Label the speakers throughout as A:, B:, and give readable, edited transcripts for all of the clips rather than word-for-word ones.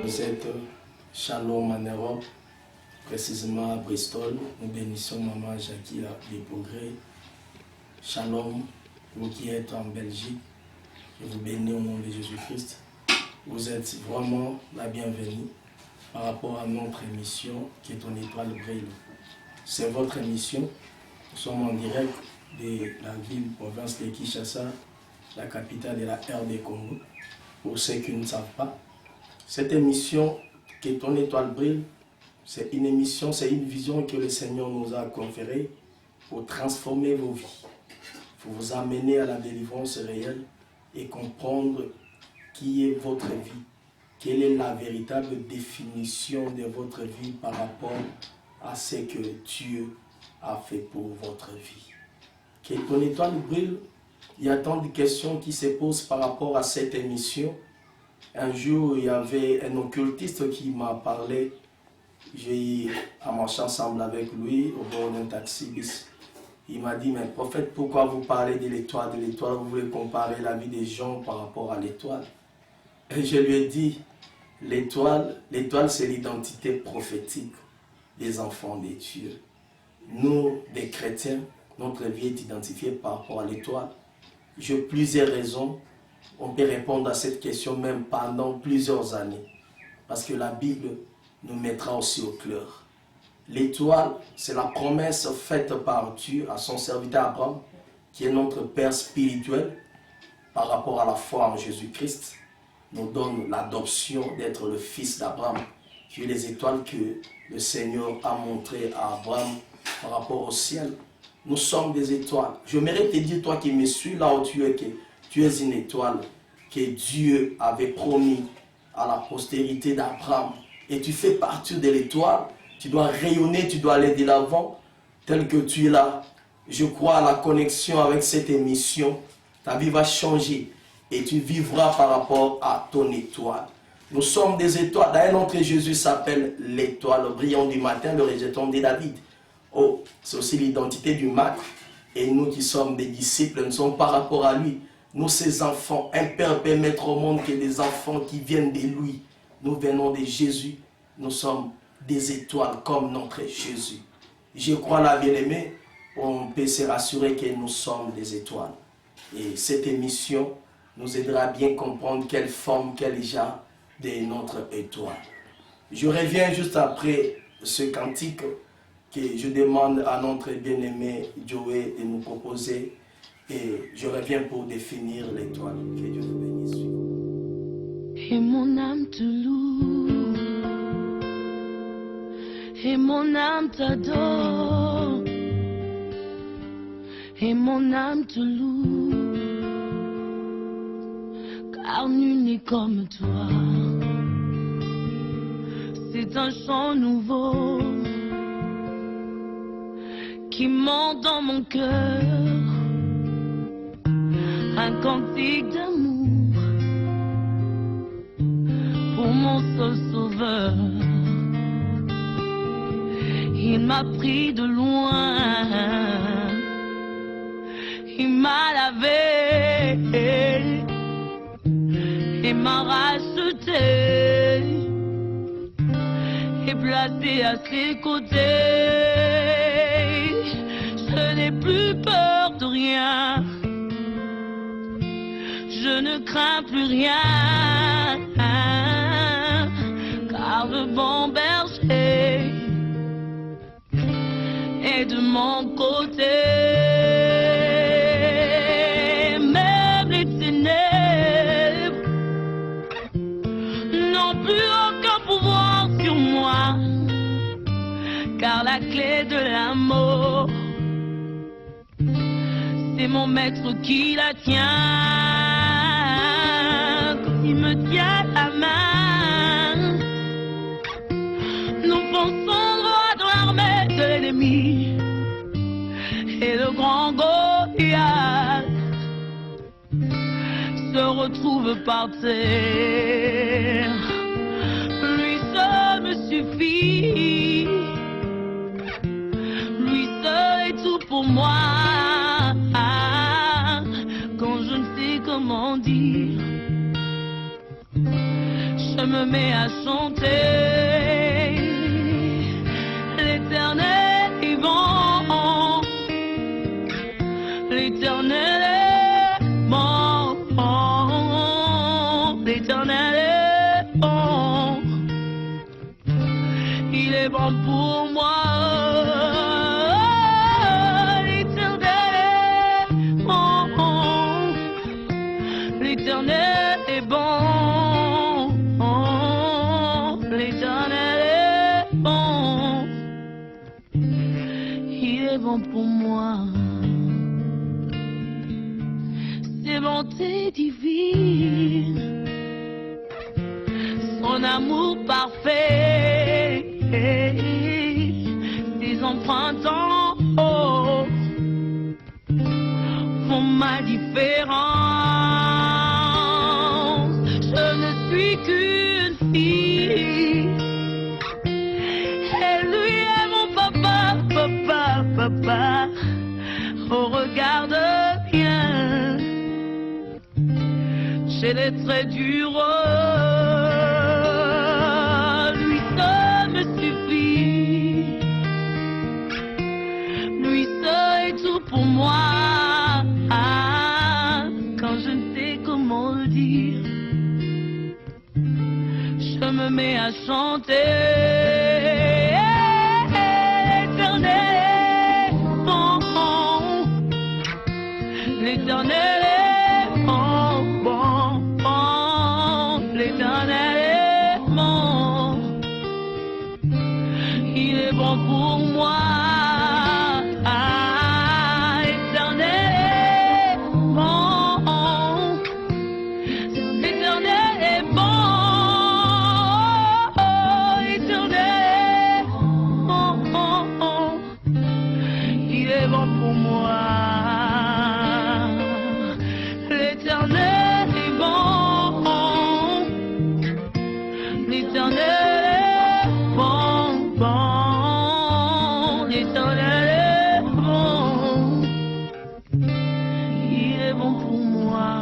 A: Vous êtes Shalom en Europe, précisément à Bristol. Nous bénissons Maman Jackie à des progrès. Shalom, vous qui êtes en Belgique, je vous bénis au nom de Jésus-Christ. Vous êtes vraiment la bienvenue par rapport à notre émission qui est Ton étoile brille. C'est votre émission. Nous sommes en direct de la ville, province de Kinshasa, la capitale de la RD Congo. Pour ceux qui ne savent pas, cette émission qui est Ton étoile brille, c'est une émission, c'est une vision que le Seigneur nous a conférée pour transformer vos vies, pour vous amener à la délivrance réelle et comprendre qui est votre vie, quelle est la véritable définition de votre vie par rapport à ce que Dieu a fait pour votre vie. Que Ton étoile brille, il y a tant de questions qui se posent par rapport à cette émission. Un jour, il y avait un occultiste qui m'a parlé. J'ai marché ensemble avec lui au bord d'un taxi bis. Il m'a dit, mais prophète, pourquoi vous parlez de l'étoile, vous voulez comparer la vie des gens par rapport à l'étoile? Et je lui ai dit, l'étoile c'est l'identité prophétique des enfants de Dieu. Nous, des chrétiens, notre vie est identifiée par rapport à l'étoile. J'ai plusieurs raisons. On peut répondre à cette question même pendant plusieurs années. Parce que la Bible nous mettra aussi au clair. L'étoile, c'est la promesse faite par Dieu à son serviteur Abraham, qui est notre Père spirituel, par rapport à la foi en Jésus-Christ, nous donne l'adoption d'être le fils d'Abraham, qui est les étoiles que le Seigneur a montrées à Abraham par rapport au ciel. Nous sommes des étoiles. Je mérite te dire, toi qui me suis là où tu es, que tu es une étoile que Dieu avait promis à la postérité d'Abraham. Et tu fais partie de l'étoile. Tu dois rayonner, tu dois aller de l'avant, tel que tu es là. Je crois à la connexion avec cette émission. Ta vie va changer et tu vivras par rapport à ton étoile. Nous sommes des étoiles. D'ailleurs, notre Jésus s'appelle l'étoile brillante du matin, le rejeton de David. Oh, c'est aussi l'identité du maître. Et nous qui sommes des disciples, nous sommes par rapport à lui. Nous, ses enfants, un père peut mettre au monde que des enfants qui viennent de lui. Nous venons de Jésus. Nous sommes des étoiles comme notre Jésus. Je crois, la bien-aimée, on peut se rassurer que nous sommes des étoiles. Et cette émission nous aidera à bien comprendre quelle forme, quel genre de notre étoile. Je reviens juste après ce cantique que je demande à notre bien-aimé Joey de nous proposer. Et je reviens pour définir l'étoile. Que Dieu vous bénisse.
B: Et mon âme te loue, et mon âme t'adore, et mon âme te loue, car nul n'est comme toi. C'est un chant nouveau qui monte dans mon cœur, un cantique d'amour pour mon seul sauveur. Il m'a pris de loin, il m'a lavé et m'a racheté et placé à ses côtés. Je n'ai plus peur de rien, je ne crains plus rien, car le bon berger est de mon côté. Même les ténèbres n'ont plus aucun pouvoir sur moi, car la clé de l'amour, c'est mon maître qui la tient. Quand il me tient la main, nous fonçons droit dans l'armée de l'ennemi. Et le grand Goliath se retrouve par terre. Lui seul me suffit, lui seul est tout pour moi. Quand je ne sais comment dire. Je me mets à chanter. L'Éternel est bon. L'Éternel est bon. L'Éternel est bon. Il est bon pour moi. L'Éternel est bon, l'Éternel est bon, il est bon pour moi. Ses bontés divines, son amour parfait, ses empreintes en haut font ma différence. Qu'une fille, et lui est mon papa, papa, papa. Oh, regarde bien, j'ai les traits du roi, lui seul me suffit, lui seul est tout pour moi, quand je ne sais comment le dire. Je me mets à chanter. L'Éternel est bon. L'Éternel est bon, bon, bon. L'Éternel est bon. Il est bon pour moi. L'Éternel est bon. L'Éternel est bon. Pour moi, l'Éternel est bon, l'Éternel est bon, bon, l'Éternel est bon, il est bon pour moi,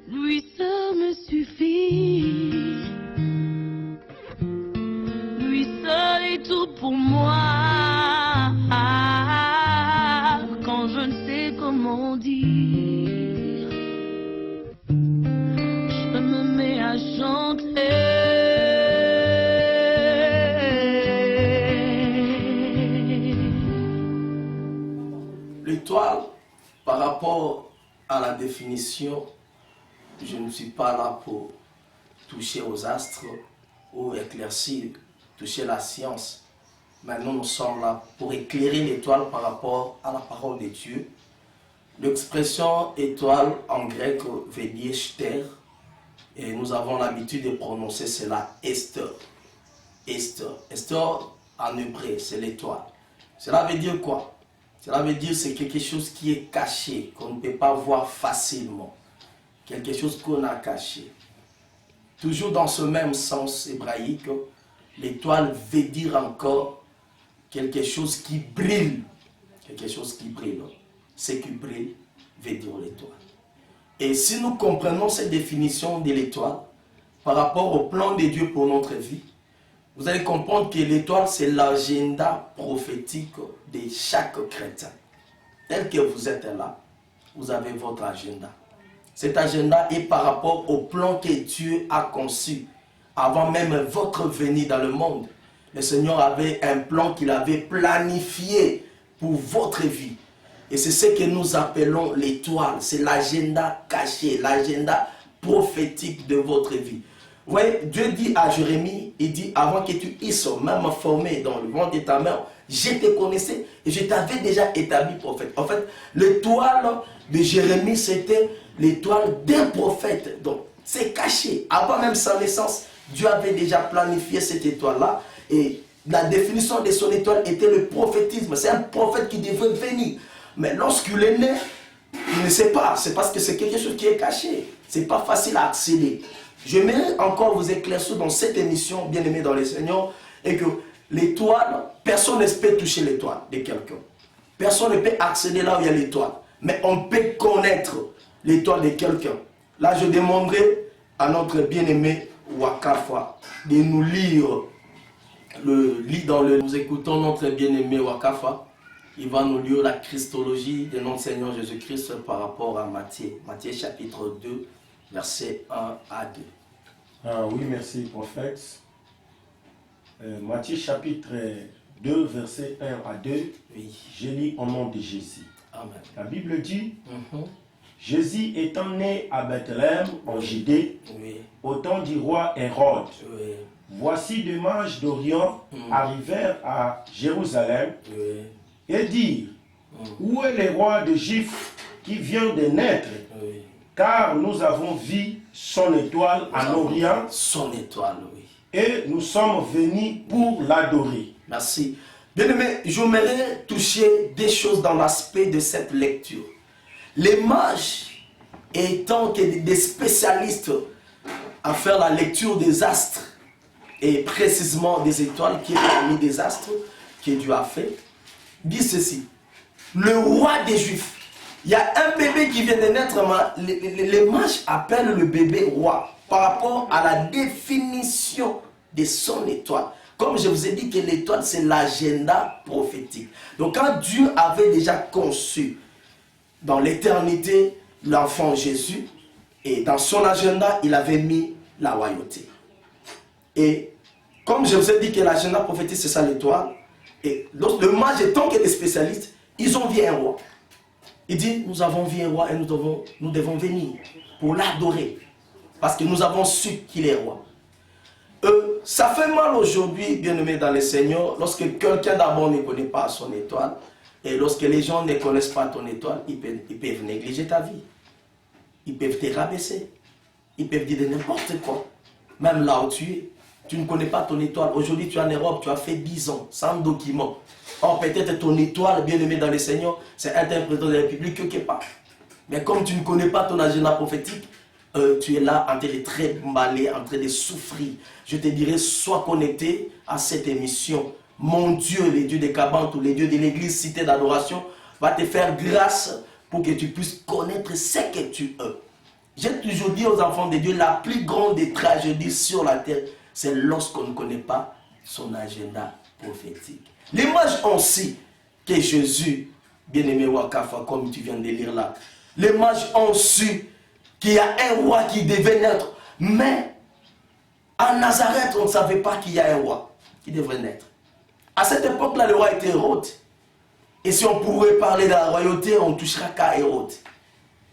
B: lui seul me suffit, lui seul est tout pour moi. Comment dire, je me mets à chanter.
A: L'étoile, par rapport à la définition, je ne suis pas là pour toucher aux astres ou éclaircir, toucher la science. Mais nous sommes là pour éclairer l'étoile par rapport à la parole de Dieu. L'expression étoile en grec veut dire ster, et nous avons l'habitude de prononcer cela Esther. Esther. Esther en hébreu, c'est l'étoile. Cela veut dire quoi? Cela veut dire que c'est quelque chose qui est caché, qu'on ne peut pas voir facilement. Quelque chose qu'on a caché. Toujours dans ce même sens hébraïque, l'étoile veut dire encore quelque chose qui brille. Quelque chose qui brille. Ce qui brille veut dire l'étoile. Et si nous comprenons cette définition de l'étoile par rapport au plan de Dieu pour notre vie, vous allez comprendre que l'étoile, c'est l'agenda prophétique de chaque chrétien. Tel que vous êtes là, vous avez votre agenda. Cet agenda est par rapport au plan que Dieu a conçu avant même votre venue dans le monde. Le Seigneur avait un plan qu'il avait planifié pour votre vie. Et c'est ce que nous appelons l'étoile. C'est l'agenda caché, l'agenda prophétique de votre vie. Vous voyez, Dieu dit à Jérémie, il dit, avant que tu y sois même formé dans le ventre de ta mère, je te connaissais et je t'avais déjà établi prophète. En fait, l'étoile de Jérémie, c'était l'étoile d'un prophète. Donc, c'est caché. Avant même sa naissance, Dieu avait déjà planifié cette étoile-là. Et la définition de son étoile était le prophétisme. C'est un prophète qui devait venir. Mais lorsqu'il est né, il ne sait pas. C'est parce que c'est quelque chose qui est caché. Ce n'est pas facile à accéder. J'aimerais encore vous éclaircir dans cette émission, bien aimé dans le Seigneur, et que l'étoile, personne ne peut toucher l'étoile de quelqu'un. Personne ne peut accéder là où il y a l'étoile. mais on peut connaître l'étoile de quelqu'un. Là, je demanderai à notre bien-aimé Wakafa de nous lire Nous écoutons notre bien-aimé Wakafa. Il va nous lire la Christologie de notre Seigneur Jésus-Christ par rapport à Matthieu. Matthieu chapitre 2, versets 1 à 2.
C: Ah oui, merci prophète. Matthieu chapitre 2, versets 1 à 2.
A: Oui.
C: Je lis au nom de Jésus.
A: Amen.
C: La Bible dit, Jésus étant né à Bethléem en Judée,
A: Oui.
C: au temps du roi Hérode,
A: Oui.
C: voici des mages d'Orient arrivèrent à Jérusalem
A: Oui.
C: et dirent, où est le roi des Juifs qui vient de naître?
A: Oui.
C: Car nous avons vu son étoile en Orient
A: Son étoile, oui.
C: et nous sommes venus pour l'adorer.
A: Merci. Bien-aimé, j'aimerais toucher des choses dans l'aspect de cette lecture. Les mages étant des spécialistes à faire la lecture des astres, et précisément des étoiles qui est parmi des astres que Dieu a fait, dit ceci. Le roi des Juifs, il y a un bébé qui vient de naître, les mages appellent le bébé roi par rapport à la définition de son étoile. Comme je vous ai dit que l'étoile, c'est l'agenda prophétique. Donc quand Dieu avait déjà conçu dans l'éternité l'enfant Jésus, et dans son agenda, il avait mis la royauté. Et comme je vous ai dit que l'agenda prophétique, c'est ça l'étoile, et le mage étant que des spécialistes, ils ont vu un roi. Il dit, nous avons vu un roi et nous devons venir pour l'adorer. Parce que nous avons su qu'il est roi. Ça fait mal aujourd'hui, bien-aimés dans le Seigneur, lorsque quelqu'un d'abord ne connaît pas son étoile, et lorsque les gens ne connaissent pas ton étoile, ils peuvent négliger ta vie. Ils peuvent te rabaisser. Ils peuvent dire de n'importe quoi. Même là où tu es, tu ne connais pas ton étoile. Aujourd'hui, tu es en Europe, tu as fait 10 ans, sans document. Or, peut-être ton étoile, bien-aimé dans le Seigneur, c'est un président de la République quelque part. Mais comme tu ne connais pas ton agenda prophétique, tu es là en train de trimballer, en train de souffrir. Je te dirais, sois connecté à cette émission. Mon Dieu, les dieux des Cabantes ou les dieux de l'église cité d'adoration, va te faire grâce pour que tu puisses connaître ce que tu es. J'ai toujours dit aux enfants de Dieu, la plus grande des tragédies sur la terre, c'est lorsqu'on ne connaît pas son agenda prophétique. Les mages ont su que Jésus, bien-aimé Wakafa, comme tu viens de lire là, les mages ont su qu'il y a un roi qui devait naître. Mais à Nazareth, on ne savait pas qu'il y a un roi qui devrait naître. À cette époque-là, le roi était Hérode. Et si on pourrait parler de la royauté, on ne touchera qu'à Hérode.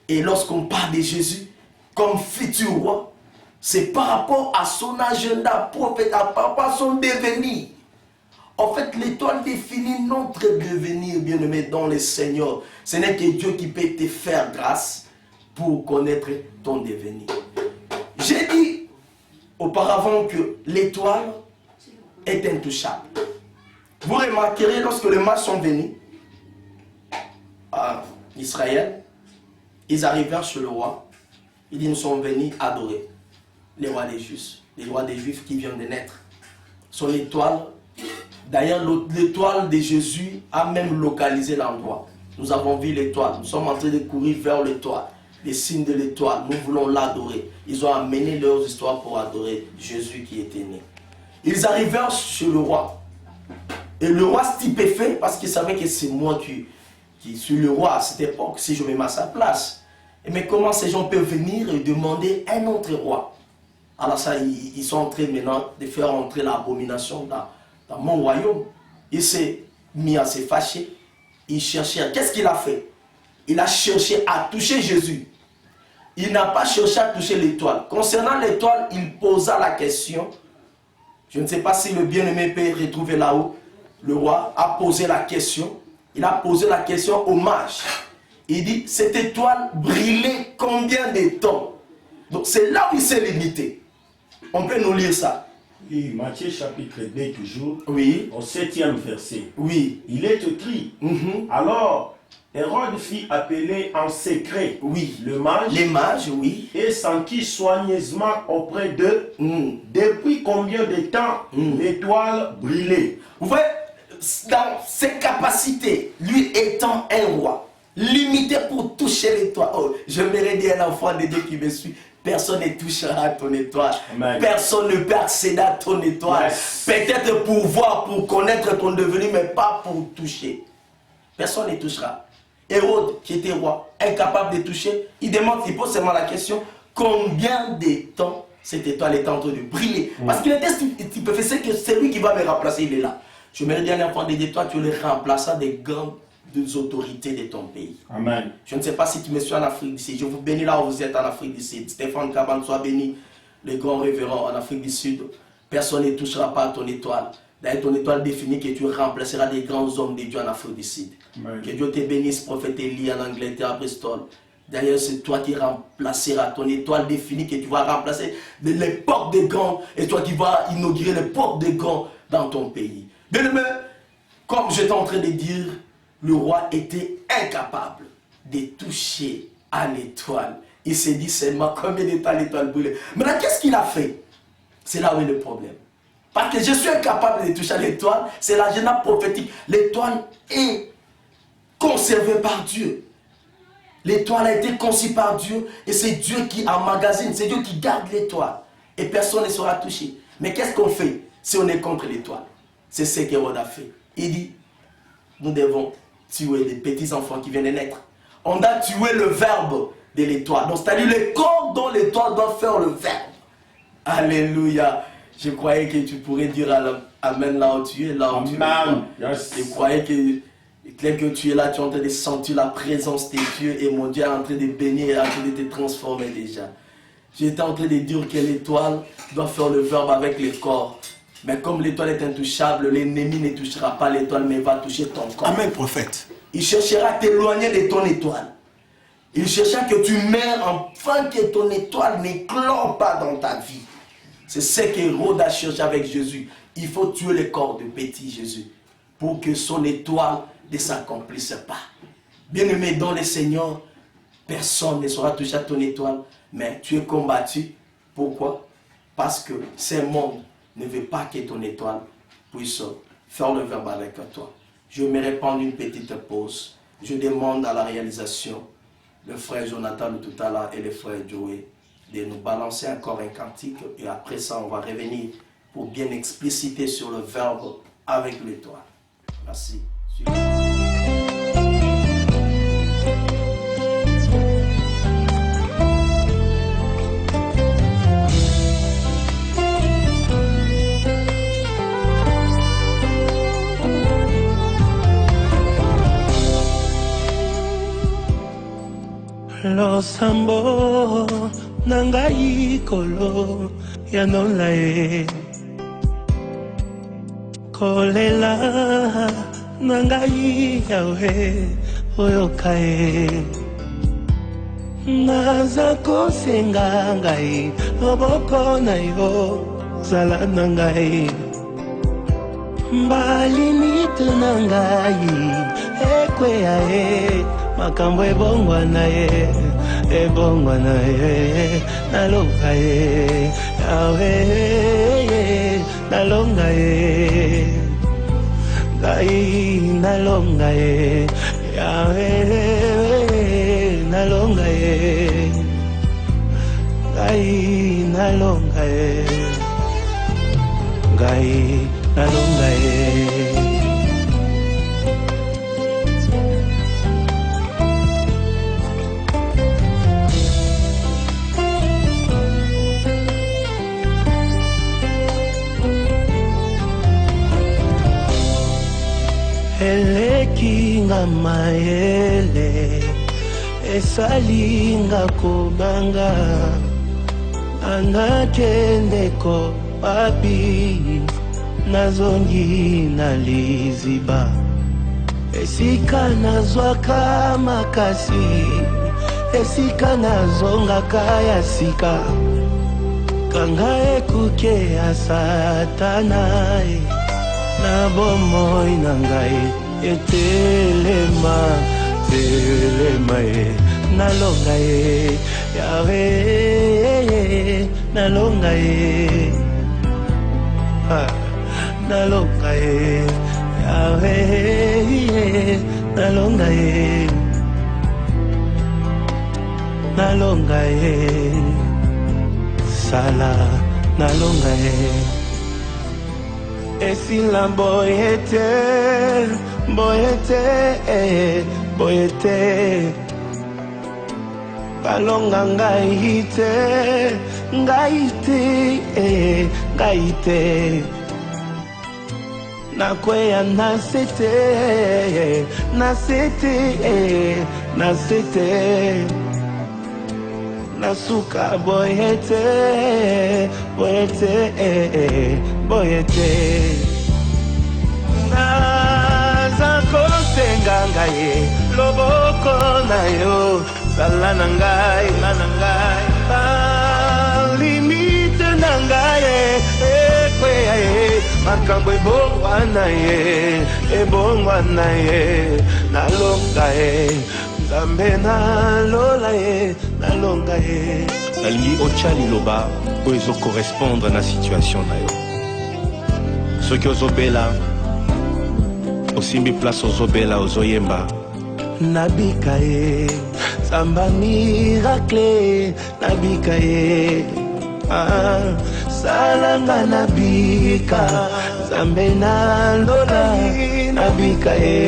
A: Et lorsqu'on parle de Jésus comme futur roi, c'est par rapport à son agenda prophétique, par rapport à son devenir. En fait, l'étoile définit notre devenir, bien-aimé, dans le Seigneur. Ce n'est que Dieu qui peut te faire grâce pour connaître ton devenir. J'ai dit auparavant que l'étoile est intouchable. Vous remarquerez, lorsque les mages sont venus à Israël, ils arrivèrent chez le roi. Ils sont venus adorer les rois des Juifs qui viennent de naître. Son étoile, d'ailleurs l'étoile de Jésus a même localisé l'endroit. Nous avons vu l'étoile, nous sommes en train de courir vers l'étoile. Les signes de l'étoile, nous voulons l'adorer. Ils ont amené leurs histoires pour adorer Jésus qui était né. Ils arrivèrent chez le roi. Et le roi stupéfait parce qu'il savait que c'est moi qui suis le roi à cette époque, si je me mets à sa place. Mais comment ces gens peuvent venir et demander un autre roi? Alors ça, ils sont en train maintenant de faire entrer l'abomination dans mon royaume. Il s'est mis à se fâcher. Il cherchait. Qu'est-ce qu'il a fait? Il a cherché à toucher Jésus. Il n'a pas cherché à toucher l'étoile. Concernant l'étoile, il posa la question. Je ne sais pas si le bien-aimé peut retrouver là-haut. Le roi a posé la question. Il a posé la question au mage. Il dit, cette étoile brillait combien de temps? Donc c'est là où il s'est limité. On peut nous lire ça.
C: Oui, Matthieu chapitre 2 toujours,
A: Oui.
C: au 7e verset.
A: Oui.
C: Il est écrit, alors Hérode fit appeler en secret le mage,
A: les mages, oui,
C: et s'enquit soigneusement auprès d'eux depuis combien de temps l'étoile brillait.
A: Vous voyez, dans ses capacités, lui étant un roi, limité pour toucher l'étoile. Oh, je me dis à l'enfant de Dieu qui me suit. Personne ne touchera à ton étoile.
C: Amen.
A: Personne ne peut accéder à ton étoile.
C: Yes.
A: Peut-être pour voir, pour connaître ton devenu, mais pas pour toucher. Personne ne touchera. Hérode, qui était roi, incapable de toucher, il pose seulement la question, combien de temps cette étoile est en train de briller? Parce qu'il était stupéfait, c'est que c'est lui qui va me remplacer, il est là. Je me dis à l'enfant de Dieu, toi tu es le remplaçant des grandes autorités de ton pays.
C: Amen.
A: Je ne sais pas si tu me suis en Afrique du Sud. Je vous bénis là où vous êtes en Afrique du Sud. Stéphane Kaban, sois béni, le grand révérend en Afrique du Sud. Personne ne touchera pas à ton étoile. D'ailleurs, ton étoile définit que tu remplaceras des grands hommes de Dieu en Afrique du Sud.
C: Amen.
A: Que Dieu te bénisse, prophète Élie en Angleterre, à Bristol. D'ailleurs, c'est toi qui remplaceras. Ton étoile définit que tu vas remplacer les portes des grands et toi qui vas inaugurer les portes des grands dans ton pays. Bien-aimé, comme j'étais en train de dire, le roi était incapable de toucher à l'étoile. Il s'est dit seulement combien d'étoiles l'étoile brûlait. Maintenant, qu'est-ce qu'il a fait? C'est là où est le problème. Parce que je suis incapable de toucher à l'étoile, c'est l'agenda prophétique. L'étoile est conservée par Dieu. L'étoile a été conçue par Dieu et c'est Dieu qui emmagasine, c'est Dieu qui garde l'étoile. Et personne ne sera touché. Mais qu'est-ce qu'on fait si on est contre l'étoile? C'est ce qu'Hérode a fait. Il dit, nous devons tuer des petits enfants qui viennent de naître. On a tué le verbe de l'étoile. Donc c'est-à-dire le corps dont l'étoile doit faire le verbe. Alléluia. Je croyais que tu pourrais dire Amen là où tu es, là où tu es.
C: Yes.
A: Je croyais que dès que tu es là, tu es en train de sentir la présence de Dieu et mon Dieu est en train de bénir et en train de te transformer déjà. J'étais en train de dire que l'étoile doit faire le verbe avec le corps. Mais comme l'étoile est intouchable, l'ennemi ne touchera pas l'étoile, mais va toucher ton corps.
D: Amen, prophète.
A: Il cherchera à t'éloigner de ton étoile. Il cherchera que tu meurs afin que ton étoile n'éclore pas dans ta vie. C'est ce qu'Hérode a cherché avec Jésus. Il faut tuer le corps de petit Jésus pour que son étoile ne s'accomplisse pas. Bien-aimé dans le Seigneur, personne ne sera touché à ton étoile, mais tu es combattu. Pourquoi? Parce que ce monde ne veut pas que ton étoile puisse faire le verbe avec toi. Je me répande une petite pause. Je demande à la réalisation, le frère Jonathan de tout à l'heure et le frère Joey, de nous balancer encore un cantique. Et après ça, on va revenir pour bien expliciter sur le verbe avec l'étoile. Merci.
E: Losambo nangai kolo ya nolae kolela nangai yawe oyokae naza kosenga ngai loboko na yo zala nangai mbalimite nangai ekwea makambo ebongwana ye nalonga ye yawe nalonga ye ngai nalonga ye yawe nalonga ye ngai nalonga ye ngai nalonga ye. Elekinga maele esalinga kobanga anakendeko papi nazongi na liziba esika nazwaka makasi esika nazongaka ya sika kanga ekuke ya satana na bomoi na ngai etelema telema nalonga ye yawe nalonga ye nalonga ye yawe nalonga ye nalonga ye sala nalonga ye esila boyete boyete boyete balonga ngai te ngai te nakweya nasete nasuka boyete naza kosenga ngai loboko na yo sala na ngai limite na ngai ekweya makambo ebongwana ye nalonga ye nzambe nalola ye nalonga ye nalingi otya liloba oyo ezokorespondre na situation na yo soki ozobela osimbi place ozobela ozoyemba nabika ye samba miracle nabika ye salanga nabika zambe nalola nabika ye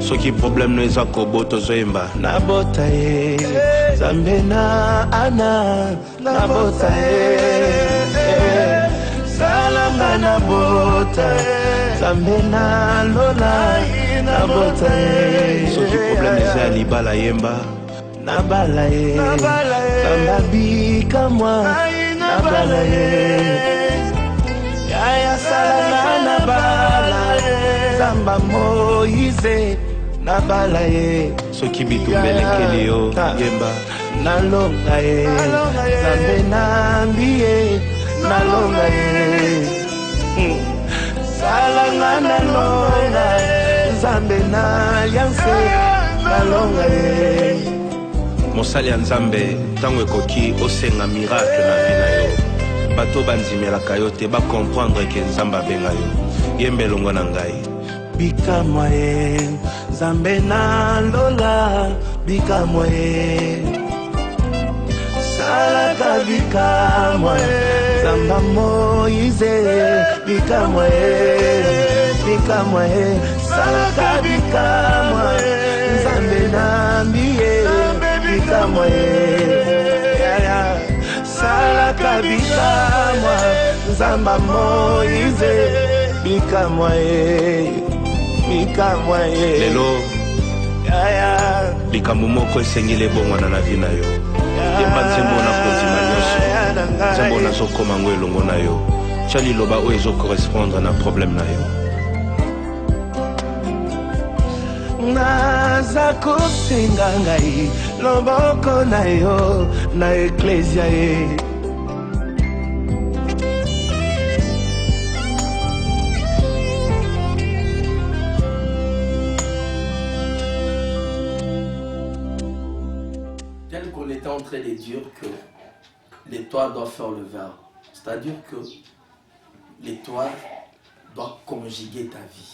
E: soki problème no eza kobota ozoyemba nabota ye zambe na ana nabota ye salanga nabota zambe nalola nabota ye soki problème eza ya libala yemba nabala ye samba bika mwa nabala ye yaya salanga nabala samba Moïse nabala ye soki bitumbelekeli yo yemba nalonga ye zambe nambi ye nalonga ye salanga nalonga zambe na alliance nalonga ye mosali ya nzambe ntango ekoki osenga miracle na vi na yo bato banzimelaka yo te bakomprendre ke nzambe abenga yo yemba elongo na ngai bikamwa ye nzambe nalola bikamwa ye salaka bikamwa nzamba Moïse bikamwa ye salaka bikamwa nzambe nambi ye bikamwa ye salaka bikamwa nzamba Moïse bikamwa ye lelo likambo moko esengeli ebongwana na vi na yo yemba nzembo na kotima nyonso nzembo nazokoma ngo elongo na yo tya liloba oyo ezokorespondre na problème na yo naza kosenga ngai loboko na yo na eklesia ye
A: Tel qu'on était en train de dire que l'étoile doit faire le verbe, c'est-à-dire que l'étoile doit conjuguer ta vie.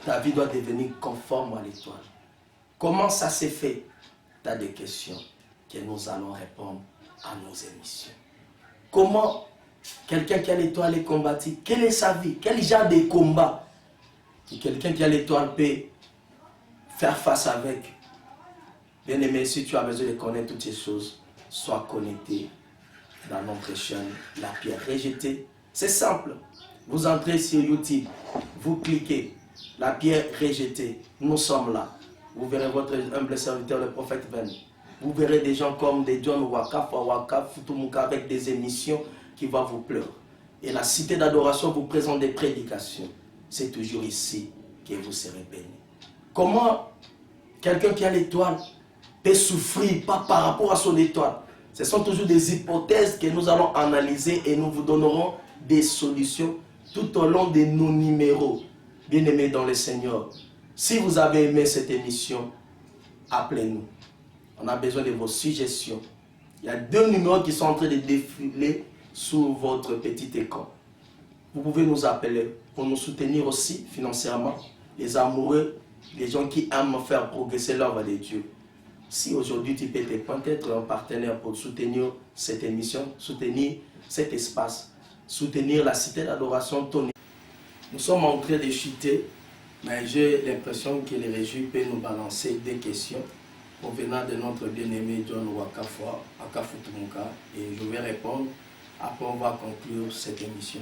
A: Ta vie doit devenir conforme à l'étoile. Comment ça s'est fait? Tu as des questions que nous allons répondre à nos émissions. Comment quelqu'un qui a l'étoile est combattu? Quelle est sa vie? Quel genre de combat que quelqu'un qui a l'étoile peut faire face avec? Bien aimé, si tu as besoin de connaître toutes ces choses, sois connecté dans notre chaîne La Pierre Rejetée. C'est simple. Vous entrez sur YouTube, vous cliquez La Pierre Rejetée. Nous sommes là. Vous verrez votre humble serviteur, le prophète Ben. Vous verrez des gens comme des John Waka, Fawaka, Futumuka avec des émissions qui vont vous plaire. Et la cité d'adoration vous présente des prédications. C'est toujours ici que vous serez bénis. Comment quelqu'un qui a l'étoile peut souffrir pas par rapport à son étoile? Ce sont toujours des hypothèses que nous allons analyser et nous vous donnerons des solutions tout au long de nos numéros. Bien-aimés dans le Seigneur, si vous avez aimé cette émission, appelez-nous. On a besoin de vos suggestions. Il y a 2 numéros qui sont en train de défiler sur votre petit écran. Vous pouvez nous appeler pour nous soutenir aussi financièrement. Les amoureux, les gens qui aiment faire progresser l'œuvre de Dieu. Si aujourd'hui tu peux te pointer, être un partenaire pour soutenir cette émission, soutenir cet espace, soutenir la cité d'adoration, nous sommes en train de chuter, mais j'ai l'impression que les régies peuvent nous balancer des questions provenant de notre bien-aimé John Wakafwa, Akafutumunka, et je vais répondre. Après, on va conclure cette émission.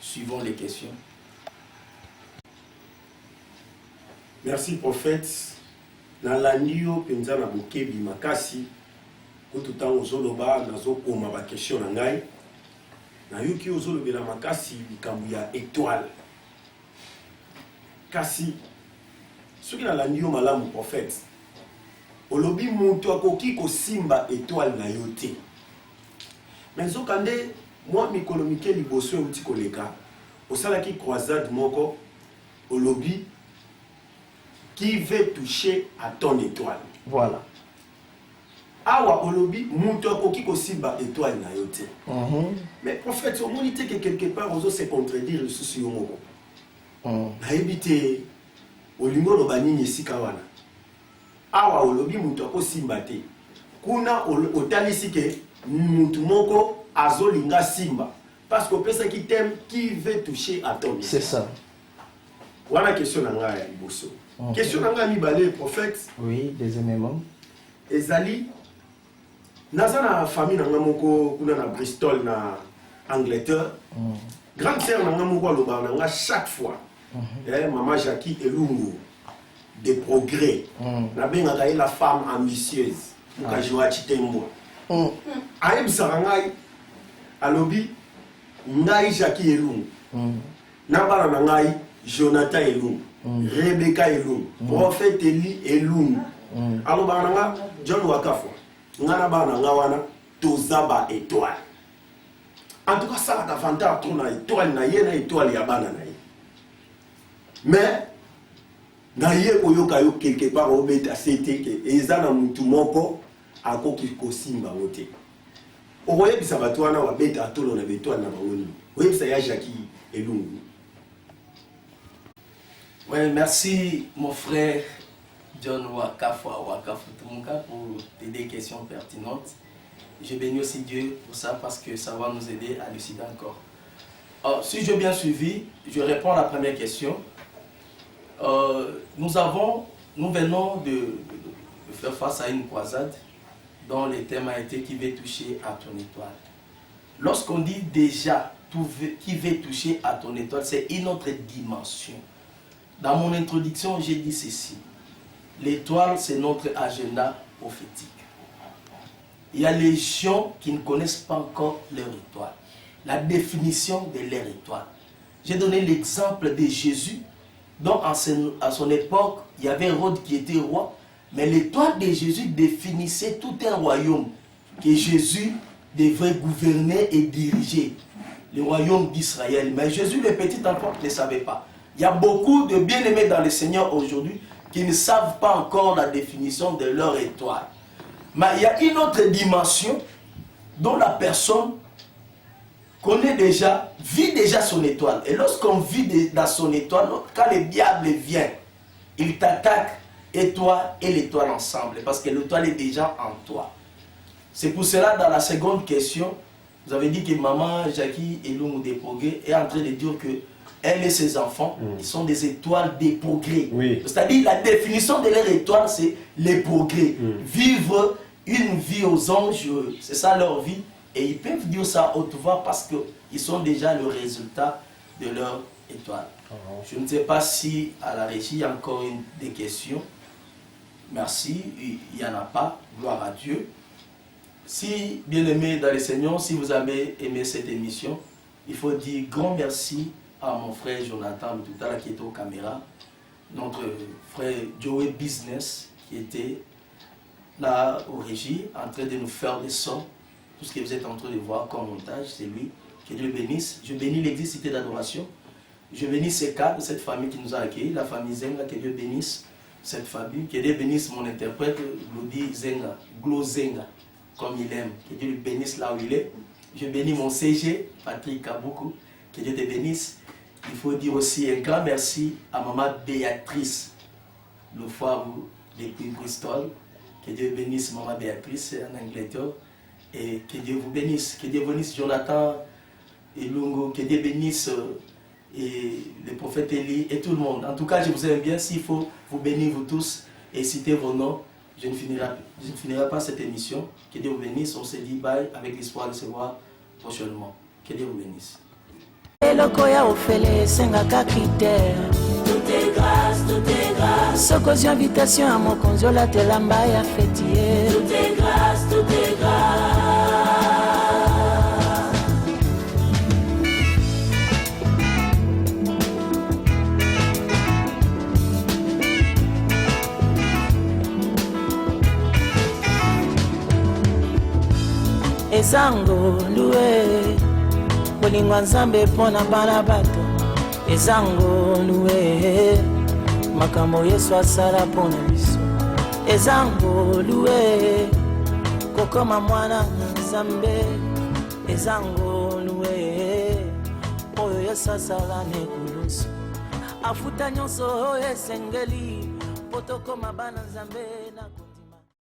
A: Suivons les questions.
C: Merci, prophète. Dans l'anio, penza na bokebi makasi, kututa ozoloba nazokoma ba question na ngai. Na yuki ozolobela makasi likambo ya étoile. Kasi soki na l'anio malamu prophète. Olobi mutu akoki ko simba étoile na yote. Mais zokande moi mikolo mikeli liboso uti koleka. Osalaki croisade moko olobi qui veut toucher à ton étoile.
A: Voilà.
C: Awa olobi mutu akoki ko simba étoile na yote. Mais prophète au monité que quelque part ozo se contredire sur yomoko. Na ebité olingo lo banini sika wana. Awa olobi mutu ako simba te. Kuna otalisi ke mutu moko azolinga simba parce que pesa qui t'aime qui veut toucher à ton étoile.
A: C'est ça.
C: Voilà question na nga ya liboso. Question na nga mibale prophète.
A: Oui, deuxièmement.
C: Ezali naza na famille na nga moko kuna na Bristol na Angleterre. Grande sœur na nga moko aloba na nga chaque fois. Maman Jackie Elungu des progrès. Na bengaka la femme ambitieuse. Muka joa chitembo. Ayebisaka ngai alobi ngai Jackie Elungu. Na bana na ngai Jonathan Elungu. Rebecca Elungu. Prophète Eli Elungu. Alors bananga John Wakafwa. Ngana bananga wana tozaba étoile. En tout cas ça la avantage ton étoile na ye na étoile ya bana na ye. Mais na ye koyoka yo quelque part obeta c'était que ezana mutu moko akoki kosimba wote. Okoyebisa bato wana wabeta atolo na beto na bawoni. Oyebisa ya Jackie Elungu.
A: Oui, merci mon frère John Wakafwa Wakafutumunka pour tes questions pertinentes. Je bénis aussi Dieu pour ça parce que ça va nous aider à lucider encore. Alors, si j'ai bien suivi, je réponds à la première question. Nous venons de faire face à une croisade dont le thème a été qui veut toucher à ton étoile. Lorsqu'on dit déjà qui veut toucher à ton étoile, c'est une autre dimension. Dans mon introduction, j'ai dit ceci. L'étoile, c'est notre agenda prophétique. Il y a les gens qui ne connaissent pas encore leur étoile. La définition de leur étoile. J'ai donné l'exemple de Jésus, dont à son époque, il y avait Hérode qui était roi, mais l'étoile de Jésus définissait tout un royaume que Jésus devrait gouverner et diriger, le royaume d'Israël. Mais Jésus, le petit enfant, ne savait pas. Il y a beaucoup de bien-aimés dans le Seigneur aujourd'hui qui ne savent pas encore la définition de leur étoile. Mais il y a une autre dimension dont la personne connaît déjà, vit déjà son étoile. Et lorsqu'on vit dans son étoile, quand le diable vient, il t'attaque, et toi et l'étoile ensemble, parce que l'étoile est déjà en toi. C'est pour cela, dans la seconde question, vous avez dit que maman Jackie Elungu des progrès est en train de dire que elle et ses enfants, ils sont des étoiles des progrès.
C: Oui.
A: C'est-à-dire, la définition de leur étoile, c'est les progrès. Vivre une vie aux anges, c'est ça leur vie. Et ils peuvent dire ça à haute voix parce qu'ils sont déjà le résultat de leur étoile. Je ne sais pas si à la régie, il y a encore des questions. Merci, il n'y en a pas. Gloire à Dieu. Si, bien aimé dans le Seigneur, si vous avez aimé cette émission, il faut dire grand merci à mon frère Jonathan tout à l'heure qui était aux caméras, notre frère Joey Business qui était là au régie en train de nous faire des sons. Tout ce que vous êtes en train de voir comme montage, c'est lui. Que Dieu bénisse. Je bénis l'église Cité d'adoration. Je bénis ces cas de cette famille qui nous a accueillis, la famille Zenga, que Dieu bénisse cette famille. Que Dieu bénisse mon interprète, Glody Zenga, Glo Zenga, comme il aime. Que Dieu le bénisse là où il est. Je bénis mon CG, Patrick Kaboukou. Que Dieu te bénisse. Il faut dire aussi un grand merci à maman Béatrice, le foire depuis Bristol. Que Dieu bénisse Maman Béatrice en Angleterre. Et que Dieu vous bénisse. Que Dieu bénisse Jonathan et Lungo. Que Dieu bénisse et le prophète Élie et tout le monde. En tout cas, je vous aime bien. S'il faut vous bénir vous tous et citer vos noms, je ne finirai pas cette émission. Que Dieu vous bénisse. On se dit bye avec l'espoir de se voir prochainement. Que Dieu vous bénisse.
B: Elokoya ofele sengaka critère. Tout est grâce, tout est grâce. Sokozi invitation à mon conjola telamba ya fêtier. Tout est grâce, tout est grâce. Ezango loué. Bolingwa nzambe pona bana bato ezango luwe makambo Yesu asala pona biso ezango luwe kokoma mwana nzambe ezango luwe oyo Yesu asala nekulusu afuta nyonso esengeli potokoma bana nzambe na